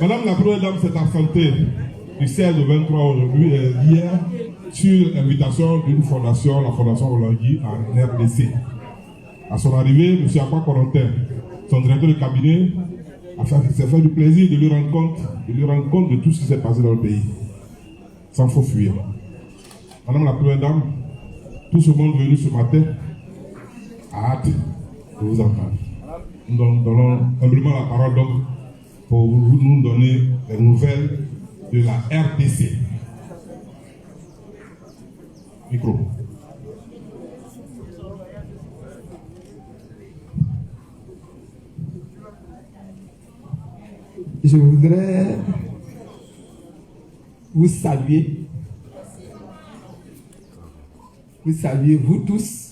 Madame la Première Dame s'est absentée du 16 au 23 aujourd'hui, hier, sur invitation d'une fondation, la Fondation Rolangui, en RDC. À son arrivée, M. Akwa Korentin, son directeur de cabinet, s'est fait du plaisir de lui rendre compte de tout ce qui s'est passé dans le pays, sans faux fuir. Madame la Première Dame, tout ce monde venu ce matin a hâte de vous entendre. Nous donnons humblement la parole donc pour vous nous donner les nouvelles de la RDC. Micro. Je voudrais vous saluer. Vous saluer, vous tous.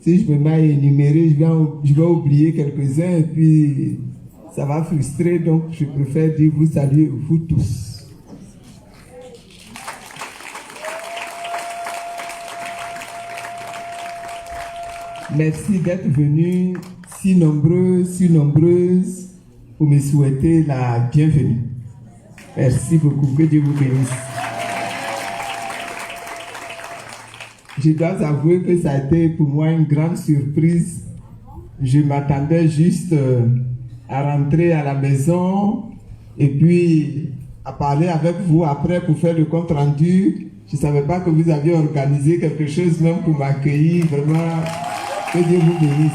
Si je me mets à énumérer, je vais oublier quelques-uns et puis ça va frustrer. Donc, je préfère dire vous saluer, vous tous. Merci d'être venus si nombreux, si nombreuses pour me souhaiter la bienvenue. Merci beaucoup, que Dieu vous bénisse. Je dois avouer que ça a été pour moi une grande surprise. Je m'attendais juste à rentrer à la maison et puis à parler avec vous après pour faire le compte rendu. Je ne savais pas que vous aviez organisé quelque chose même pour m'accueillir. Vraiment, que Dieu vous bénisse.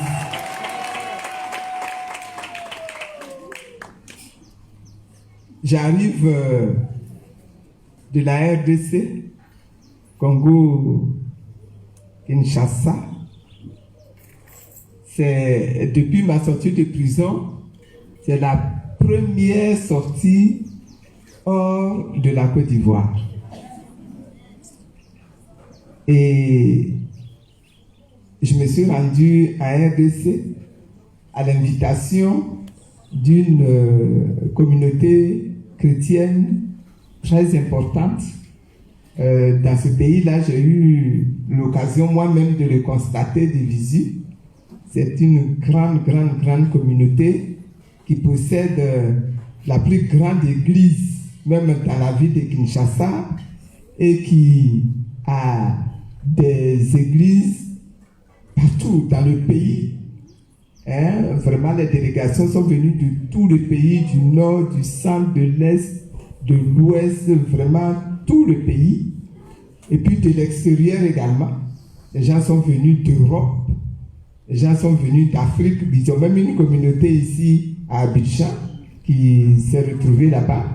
J'arrive de la RDC, Congo Kinshasa. C'est depuis ma sortie de prison, c'est la première sortie hors de la Côte d'Ivoire. Et je me suis rendu à RDC à l'invitation d'une communauté chrétienne très importante. Dans ce pays-là, j'ai eu l'occasion moi-même de le constater de visu. C'est une grande communauté qui possède la plus grande église, même dans la ville de Kinshasa, et qui a des églises partout dans le pays. Vraiment, les délégations sont venues de tout le pays, du nord, du centre, de l'est, de l'ouest, vraiment tout le pays. Et puis de l'extérieur également. Les gens sont venus d'Europe, les gens sont venus d'Afrique. Ils ont même une communauté ici à Abidjan qui s'est retrouvée là-bas.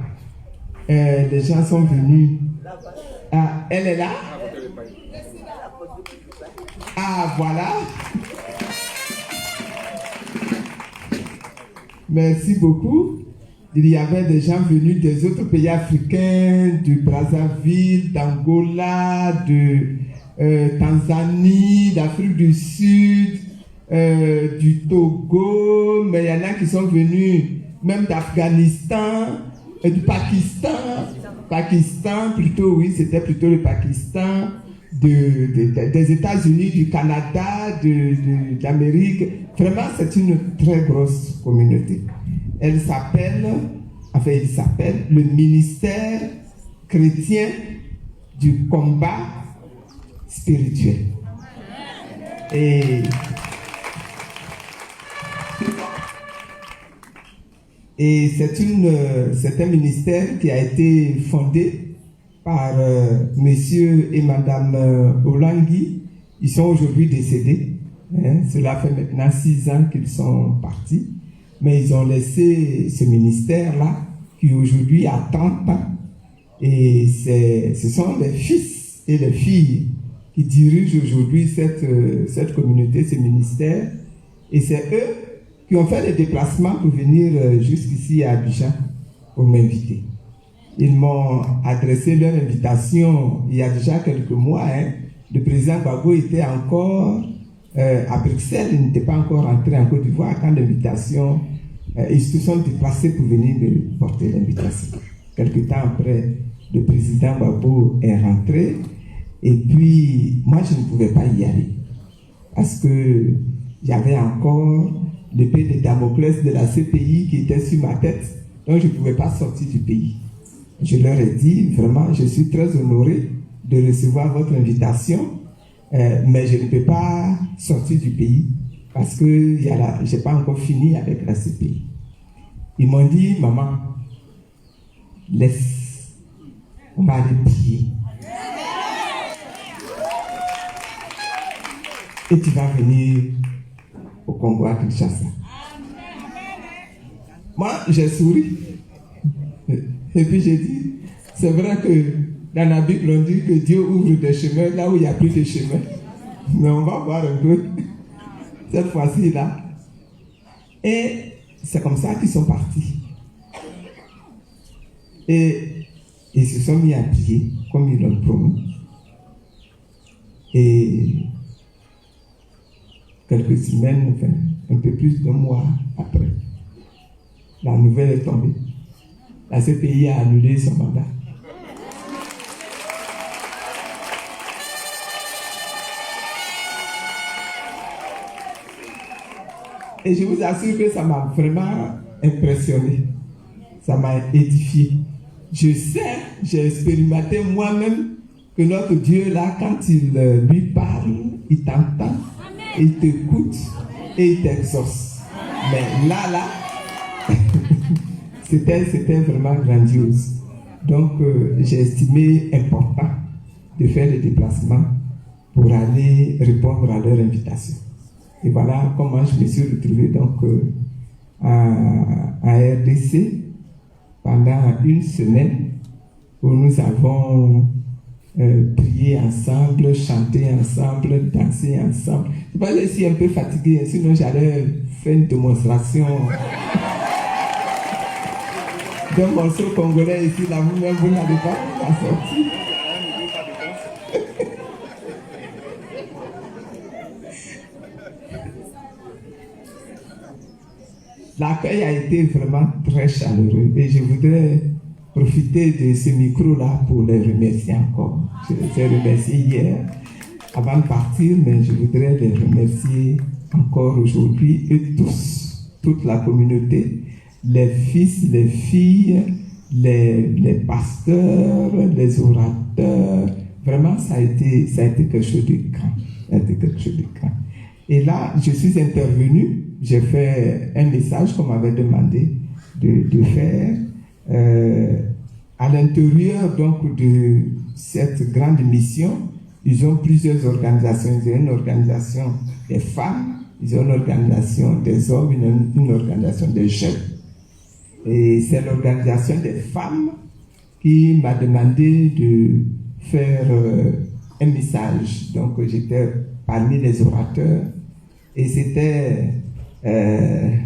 Les gens sont venus. Ah, elle est là? Ah, voilà. Merci beaucoup. Il y avait des gens venus des autres pays africains, du Brazzaville, d'Angola, de Tanzanie, d'Afrique du Sud, du Togo, mais il y en a qui sont venus même d'Afghanistan, du Pakistan. Pakistan, plutôt, oui, c'était plutôt le Pakistan, des États-Unis, du Canada, d'Amérique. Vraiment, c'est une très grosse communauté. Il s'appelle le ministère chrétien du combat spirituel. Et c'est un ministère qui a été fondé par monsieur et madame Rolangui. Ils sont aujourd'hui décédés. Cela fait maintenant 6 ans qu'ils sont partis. Mais ils ont laissé ce ministère-là, qui aujourd'hui a 30 ans. Et ce sont les fils et les filles qui dirigent aujourd'hui cette communauté, ce ministère. Et c'est eux qui ont fait le déplacement pour venir jusqu'ici à Abidjan pour m'inviter. Ils m'ont adressé leur invitation il y a déjà quelques mois. Le président Gbagbo était encore à Bruxelles, il n'était pas encore entré en Côte d'Ivoire quand l'invitation, ils se sont déplacés pour venir me porter l'invitation. Quelque temps après, le président Gbagbo est rentré et puis moi je ne pouvais pas y aller parce que il y avait encore l'épée de Damoclès de la CPI qui était sur ma tête. Donc je ne pouvais pas sortir du pays. Je leur ai dit, vraiment, je suis très honoré de recevoir votre invitation, mais je ne peux pas sortir du pays parce que je n'ai pas encore fini avec la CPI. Ils m'ont dit, maman, laisse, on va aller prier. Et tu vas venir au Congo à Kinshasa. Moi, j'ai souri. Et puis j'ai dit, c'est vrai que dans la Bible, on dit que Dieu ouvre des chemins là où il n'y a plus de chemin. Mais on va voir un peu cette fois-ci là. Et c'est comme ça qu'ils sont partis. Et ils se sont mis à prier comme ils l'ont promis. Et quelques semaines, enfin, un peu plus d'un mois après, la nouvelle est tombée. La CPI a annulé son mandat. Et je vous assure que ça m'a vraiment impressionné. Ça m'a édifié. Je sais, j'ai expérimenté moi-même que notre Dieu, là, quand il lui parle, il t'entend, il t'écoute et il t'exauce. Mais là, c'était vraiment grandiose. Donc, j'ai estimé important de faire des déplacements pour aller répondre à leur invitation. Et voilà comment je me suis retrouvé donc à RDC pendant une semaine où nous avons prié ensemble, chanté ensemble, dansé ensemble. Je ne suis pas un peu fatigué, sinon j'allais faire une démonstration d'un morceau congolais ici, là, vous-même, vous n'avez pas la sortie. L'accueil a été vraiment très chaleureux et je voudrais profiter de ce micro-là pour les remercier encore. Je les ai remerciés hier avant de partir, mais je voudrais les remercier encore aujourd'hui et tous, toute la communauté, les fils, les filles, les pasteurs, les orateurs. Vraiment, ça a été quelque chose de grand. Ça a été quelque chose de grand. Et là, je suis intervenu. J'ai fait un message qu'on m'avait demandé de faire à l'intérieur donc de cette grande mission. Ils ont plusieurs organisations. Ils ont une organisation des femmes, ils ont une organisation des hommes, une organisation des jeunes. Et c'est l'organisation des femmes qui m'a demandé de faire un message. Donc j'étais parmi les orateurs et c'était un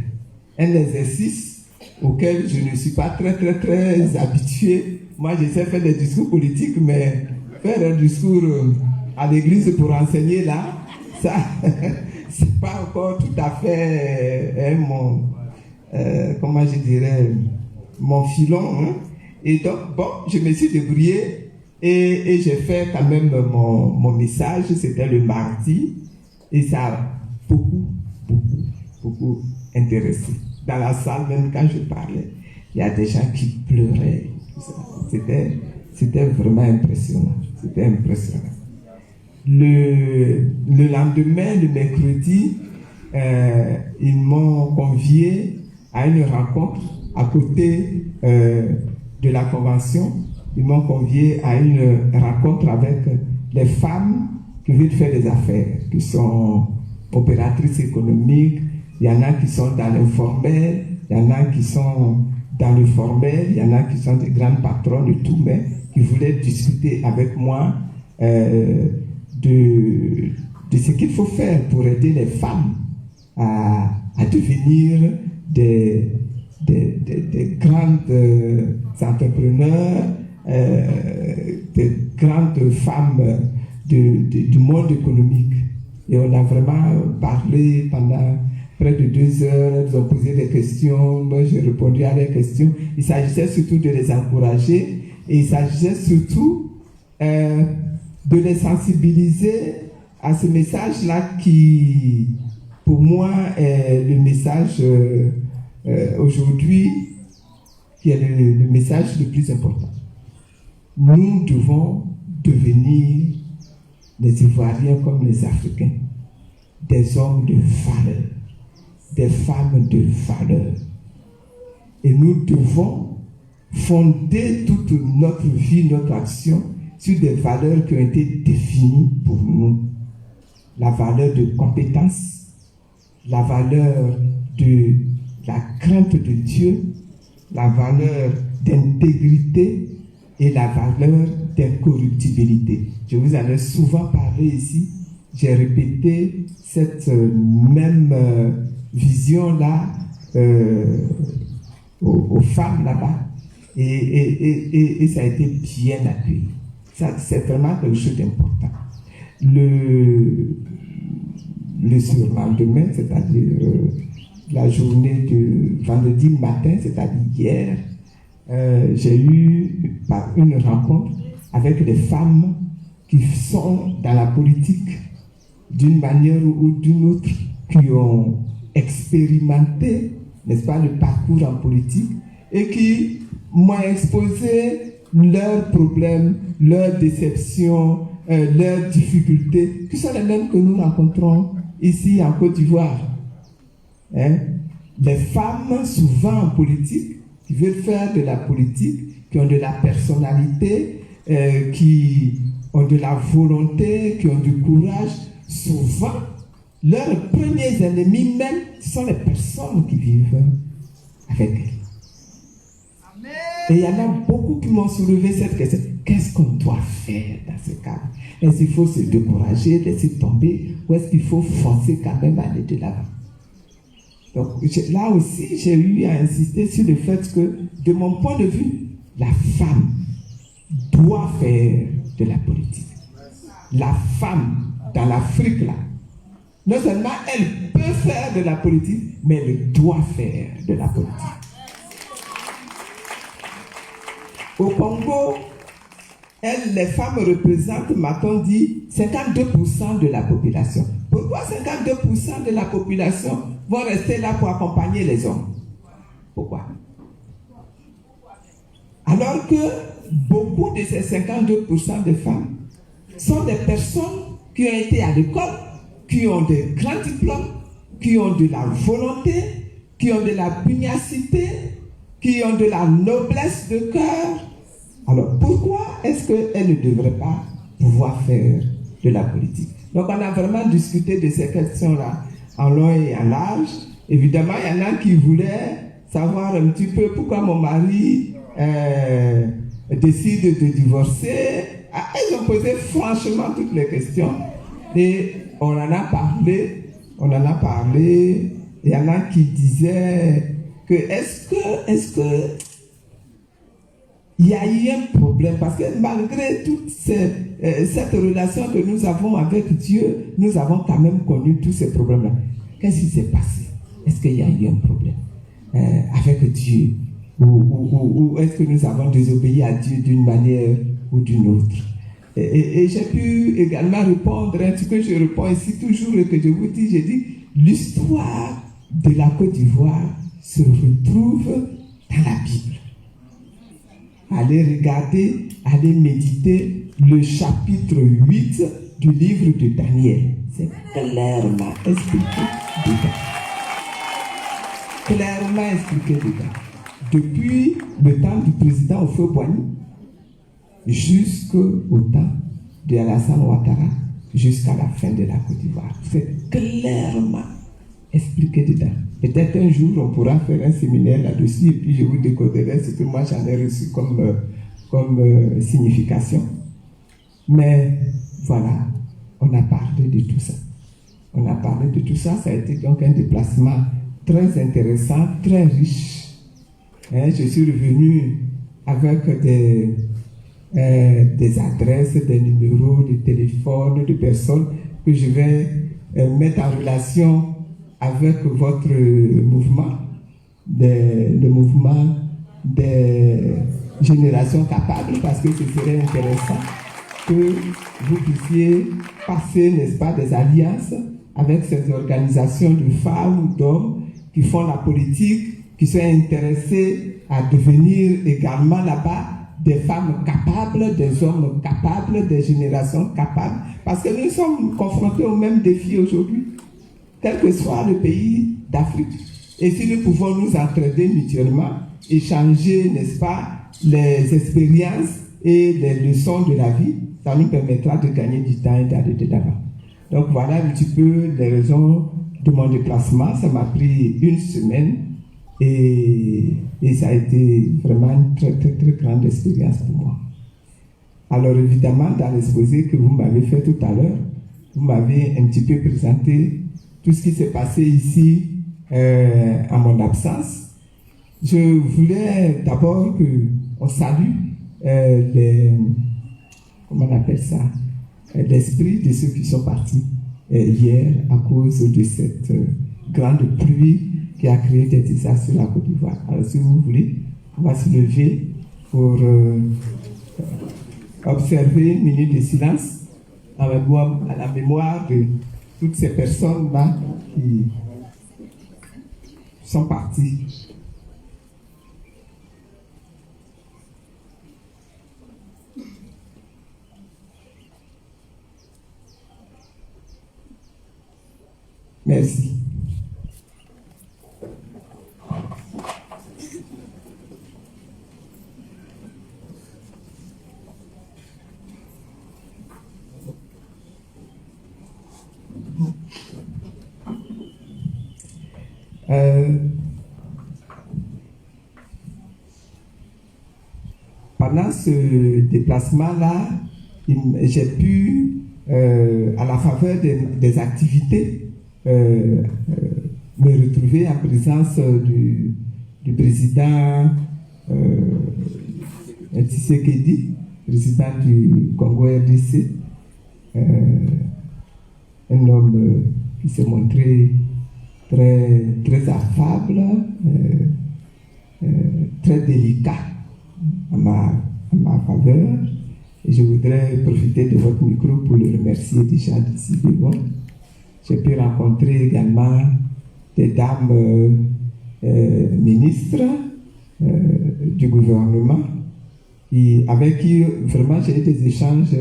exercice auquel je ne suis pas très habitué. Moi, je sais faire des discours politiques, mais faire un discours à l'église pour enseigner là, ça, c'est pas encore tout à fait comment je dirais, mon filon. Hein? Et donc, bon, je me suis débrouillé et j'ai fait quand même mon message. C'était le mardi et ça a beaucoup intéressé. Dans la salle, même quand je parlais, il y a des gens qui pleuraient. C'était vraiment impressionnant. C'était impressionnant. Le lendemain, le mercredi, ils m'ont convié à une rencontre à côté de la convention. Ils m'ont convié à une rencontre avec les femmes qui veulent faire des affaires, qui sont opératrices économiques. Il y en a qui sont dans l'informel, il y en a qui sont dans le formel, il y en a qui sont des grandes patronnes et tout, mais qui voulaient discuter avec moi de ce qu'il faut faire pour aider les femmes à devenir des grandes entrepreneurs, des grandes femmes du monde économique. Et on a vraiment parlé pendant près de 2 heures, elles ont posé des questions, moi j'ai répondu à leurs questions. Il s'agissait surtout de les encourager et il s'agissait surtout de les sensibiliser à ce message-là qui pour moi, est le message aujourd'hui qui est le message le plus important. Nous devons devenir les Ivoiriens comme les Africains, des hommes de valeur, des femmes de valeur. Et nous devons fonder toute notre vie, notre action sur des valeurs qui ont été définies pour nous. La valeur de compétence, la valeur de la crainte de Dieu, la valeur d'intégrité et la valeur d'incorruptibilité. Je vous en ai souvent parlé ici. J'ai répété cette même vision-là aux femmes là-bas. Et ça a été bien accueilli. Ça, c'est vraiment quelque chose d'important. Le surlendemain, c'est-à-dire la journée de vendredi matin, c'est-à-dire hier, j'ai eu une rencontre avec des femmes qui sont dans la politique d'une manière ou d'une autre, qui ont expérimenté, n'est-ce pas, le parcours en politique et qui m'ont exposé leurs problèmes, leurs déceptions, leurs difficultés, qui sont les mêmes que nous rencontrons ici en Côte d'Ivoire. Hein? Les femmes, souvent en politique, qui veulent faire de la politique, qui ont de la personnalité, qui ont de la volonté, qui ont du courage, souvent, leurs premiers ennemis même, ce sont les personnes qui vivent avec elles. Et il y en a beaucoup qui m'ont soulevé cette question. Qu'est-ce qu'on doit faire dans ce cas? Est-ce qu'il faut se décourager, laisser tomber, ou est-ce qu'il faut foncer quand même aller de l'avant? Donc là aussi, j'ai eu à insister sur le fait que, de mon point de vue, la femme doit faire de la politique. La femme, dans l'Afrique, là, non seulement elle peut faire de la politique, mais elle doit faire de la politique. Au Congo, les femmes représentent, m'a-t-on dit, 52% de la population. Pourquoi 52% de la population vont rester là pour accompagner les hommes? Pourquoi? Alors que beaucoup de ces 52% de femmes sont des personnes qui ont été à l'école, qui ont des grands diplômes, qui ont de la volonté, qui ont de la pugnacité, qui ont de la noblesse de cœur. Alors, pourquoi est-ce qu'elles ne devraient pas pouvoir faire de la politique? Donc, on a vraiment discuté de ces questions-là en long et en large. Évidemment, il y en a qui voulaient savoir un petit peu pourquoi mon mari décide de divorcer. Ils ont posé franchement toutes les questions. Et on en a parlé. Il y en a qui disaient que est-ce que il y a eu un problème, parce que malgré toute cette relation que nous avons avec Dieu, nous avons quand même connu tous ces problèmes-là. Qu'est-ce qui s'est passé? Est-ce qu'il y a eu un problème avec Dieu? Ou est-ce que nous avons désobéi à Dieu d'une manière ou d'une autre? Et j'ai pu également répondre, ce que je réponds ici toujours et que je vous dis, j'ai dit, l'histoire de la Côte d'Ivoire se retrouve dans la Bible. Allez regarder, allez méditer le chapitre 8 du livre de Daniel. C'est clairement expliqué dedans. Clairement expliqué dedans. Depuis le temps du président Houphouët-Boigny jusqu'au temps de Alassane Ouattara, jusqu'à la fin de la Côte d'Ivoire. C'est clairement expliqué dedans. Peut-être un jour, on pourra faire un séminaire là-dessus et puis je vous décoderai ce que moi j'en ai reçu comme signification. Mais voilà, on a parlé de tout ça. Ça a été donc un déplacement très intéressant, très riche. Je suis revenu avec des adresses, des numéros de téléphone, de personnes que je vais mettre en relation avec votre mouvement, le mouvement des générations capables, parce que ce serait intéressant que vous puissiez passer, n'est-ce pas, des alliances avec ces organisations de femmes ou d'hommes qui font la politique, qui sont intéressés à devenir également là-bas des femmes capables, des hommes capables, des générations capables, parce que nous sommes confrontés aux mêmes défis aujourd'hui, quel que soit le pays d'Afrique. Et si nous pouvons nous entraider mutuellement, échanger, n'est-ce pas, les expériences et les leçons de la vie, ça nous permettra de gagner du temps et d'aller de l'avant. Donc voilà un petit peu les raisons de mon déplacement. Ça m'a pris une semaine et ça a été vraiment une très très très grande expérience pour moi. Alors évidemment, dans l'exposé que vous m'avez fait tout à l'heure, vous m'avez un petit peu présenté tout ce qui s'est passé ici en mon absence. Je voulais d'abord qu'on salue comment on appelle ça, l'esprit de ceux qui sont partis hier à cause de cette grande pluie qui a créé des désastres sur la Côte d'Ivoire. Alors si vous voulez, on va se lever pour observer une minute de silence à la mémoire de toutes ces personnes-là qui sont parties. Merci. Pendant ce déplacement-là, j'ai pu, à la faveur des activités, me retrouver en présence du président Tshisekedi, président du Congo RDC, un homme qui s'est montré très, très affable, très délicat à ma faveur. Et je voudrais profiter de votre micro pour le remercier déjà d'ici devant. J'ai pu rencontrer également des dames ministres du gouvernement avec qui vraiment j'ai eu des échanges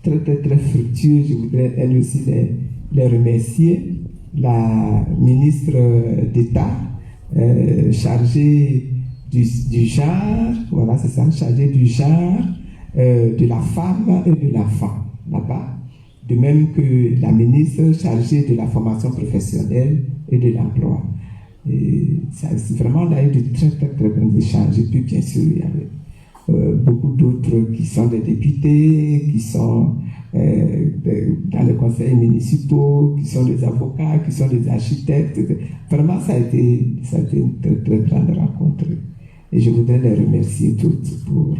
très très très fructueux. Je voudrais elles aussi les remercier. La ministre d'État chargée du genre, voilà c'est ça, chargée du genre, de la femme et de l'enfant là-bas. De même que la ministre chargée de la formation professionnelle et de l'emploi. Et ça, vraiment, on a eu de très, très, très bons échanges. Et puis, bien sûr, il y avait beaucoup d'autres qui sont des députés, qui sont dans les conseils municipaux, qui sont des avocats, qui sont des architectes. Vraiment, ça a été une très, très grande rencontre. Et je voudrais les remercier toutes pour...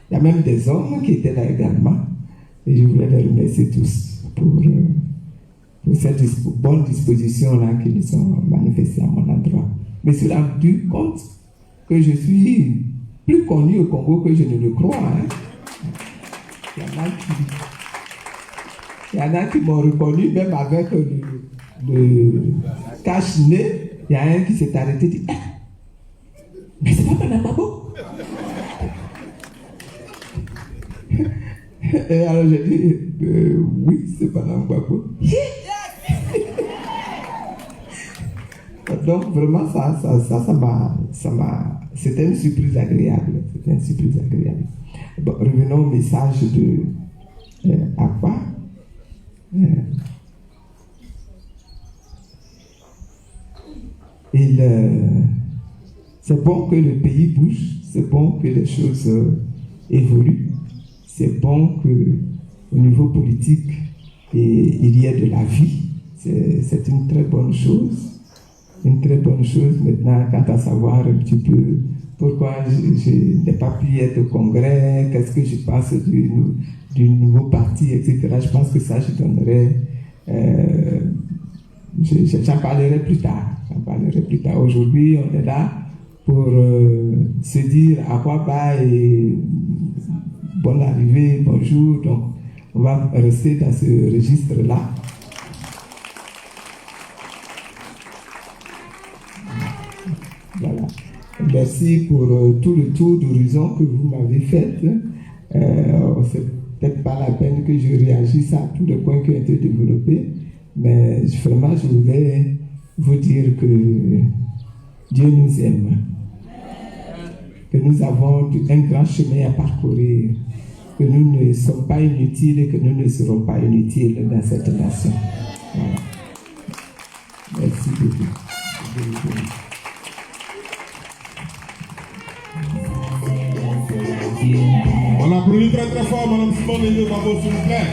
il y a même des hommes qui étaient là également. Et je voulais les remercier tous pour cette bonne disposition-là qu'ils ont manifestée à mon endroit. Mais cela me rendu compte que je suis plus connu au Congo que je ne le crois. Hein. Il y en a qui m'ont reconnu, même avec le cache-nez. Il y a un qui s'est arrêté et dit « Mais c'est pas Madame Babo !» Et alors j'ai dit, oui, c'est Madame Babo. Donc vraiment, c'était une surprise agréable. C'était une surprise agréable. Bon, revenons au message de Aqua. C'est bon que le pays bouge, c'est bon que les choses évoluent. C'est bon qu'au niveau politique, il y ait de la vie. C'est une très bonne chose. Une très bonne chose. Maintenant, quant à savoir un petit peu pourquoi je n'ai pas pu être au congrès, qu'est-ce que je pense du nouveau parti, etc. Je pense que ça, je donnerai... j'en parlerai plus tard. Aujourd'hui, on est là pour se dire à quoi bas et bonne arrivée, bonjour. Donc, on va rester dans ce registre-là. Merci pour tout le tour d'horizon que vous m'avez fait. C'est peut-être pas la peine que je réagisse à tous les points qui ont été développés, mais vraiment, je voulais vous dire que Dieu nous aime, que nous avons un grand chemin à parcourir, que nous ne sommes pas inutiles et que nous ne serons pas inutiles dans cette nation. Voilà. Merci beaucoup. On applaudit très très fort, Madame Simone et bravo, s'il vous plaît.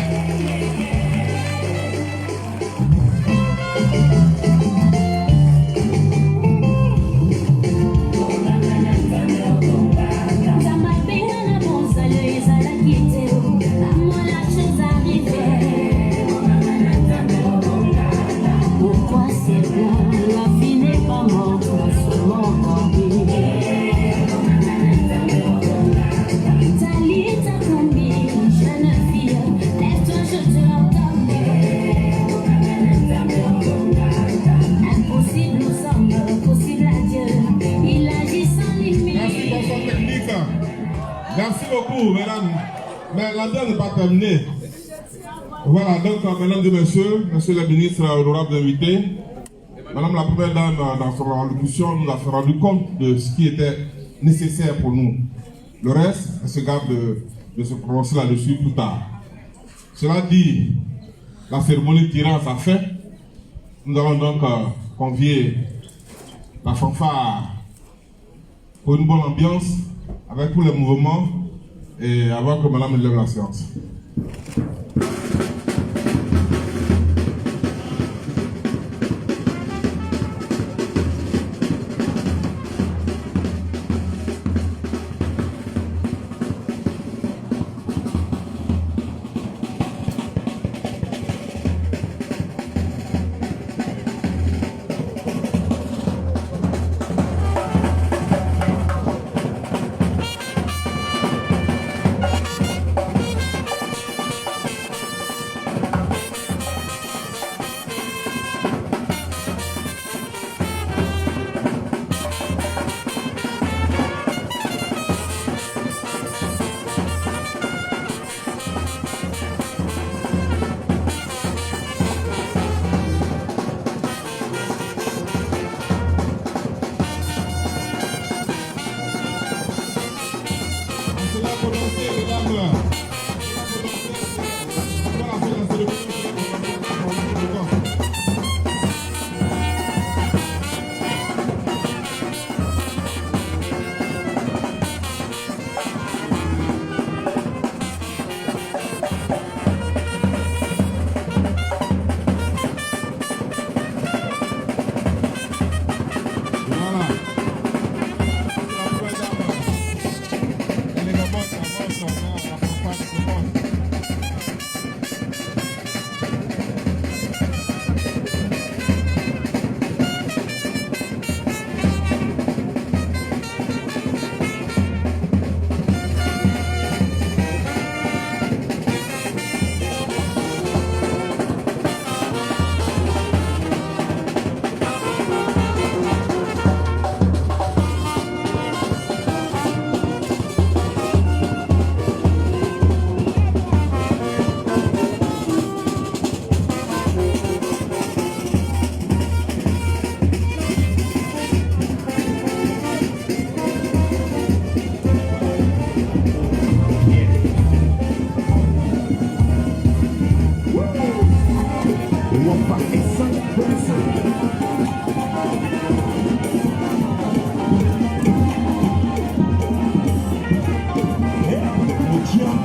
Pourquoi c'est blanc, la vie n'est pas morte, seulement endormie. Talita Kombi, jeune fille, lève-toi, je te l'entends. Impossible aux hommes, possible à Dieu, il agit sans limite. Merci pour son technique. Merci beaucoup, mesdames. Mais la danse n'est pas terminée. Voilà, donc, mesdames et messieurs, monsieur le ministre, honorables invités, madame la première dame, dans son allocution, nous a fait rendu compte de ce qui était nécessaire pour nous. Le reste, elle se garde de se prononcer là-dessus plus tard. Cela dit, la cérémonie tirant à sa fin, nous allons donc convier la fanfare pour une bonne ambiance, avec tous les mouvements, et avant que madame lève la séance.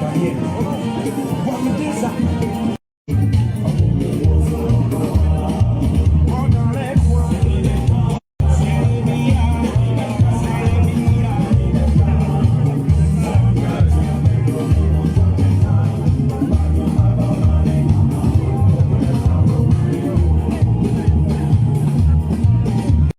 Barrière.